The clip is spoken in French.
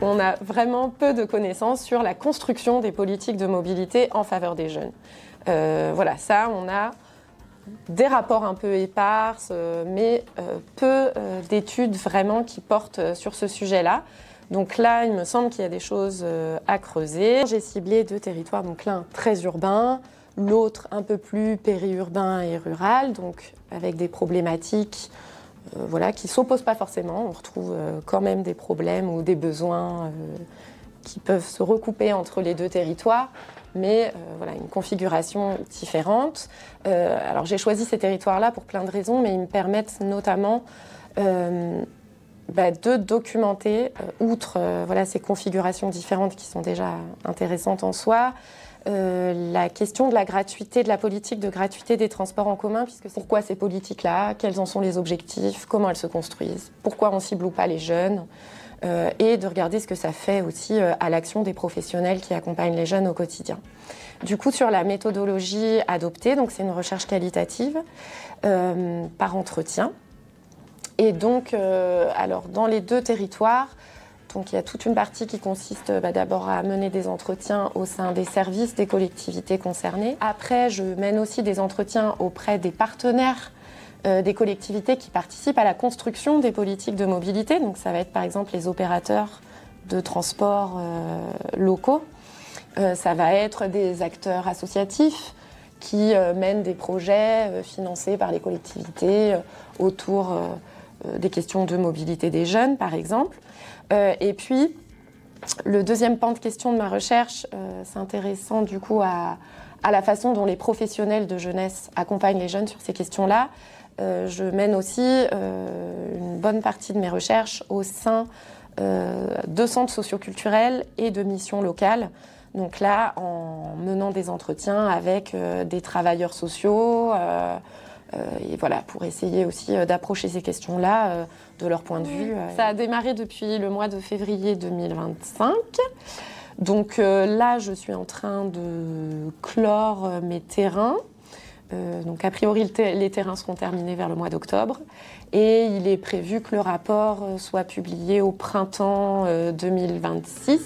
on a vraiment peu de connaissances sur la construction des politiques de mobilité en faveur des jeunes. Voilà, ça, on a des rapports un peu éparses, mais peu d'études vraiment qui portent sur ce sujet-là. Donc là, il me semble qu'il y a des choses à creuser. J'ai ciblé 2 territoires, donc l'un très urbain, l'autre un peu plus périurbain et rural, donc avec des problématiques voilà, qui ne s'opposent pas forcément. On retrouve quand même des problèmes ou des besoins qui peuvent se recouper entre les 2 territoires, mais voilà, une configuration différente. Alors j'ai choisi ces territoires-là pour plein de raisons, mais ils me permettent notamment de documenter, outre voilà, ces configurations différentes qui sont déjà intéressantes en soi, la question de la gratuité, de la politique de gratuité des transports en commun, puisque pourquoi ces politiques-là, quels en sont les objectifs, comment elles se construisent, pourquoi on cible ou pas les jeunes, et de regarder ce que ça fait aussi à l'action des professionnels qui accompagnent les jeunes au quotidien. Du coup, sur la méthodologie adoptée, donc c'est une recherche qualitative par entretien. Et donc, alors, dans les 2 territoires, donc il y a toute une partie qui consiste d'abord à mener des entretiens au sein des services des collectivités concernées. Après, je mène aussi des entretiens auprès des partenaires des collectivités qui participent à la construction des politiques de mobilité. Donc ça va être par exemple les opérateurs de transport locaux. Ça va être des acteurs associatifs qui mènent des projets financés par les collectivités autour des questions de mobilité des jeunes, par exemple. Et puis, le deuxième pan de question de ma recherche, c'est intéressant du coup à la façon dont les professionnels de jeunesse accompagnent les jeunes sur ces questions-là. Je mène aussi une bonne partie de mes recherches au sein de centres socioculturels et de missions locales. Donc là, en menant des entretiens avec des travailleurs sociaux, et voilà, pour essayer aussi d'approcher ces questions-là de leur point de vue. Ça a démarré depuis le mois de février 2025. Donc là, je suis en train de clore mes terrains. Donc a priori, les terrains seront terminés vers le mois d'octobre. Et il est prévu que le rapport soit publié au printemps 2026.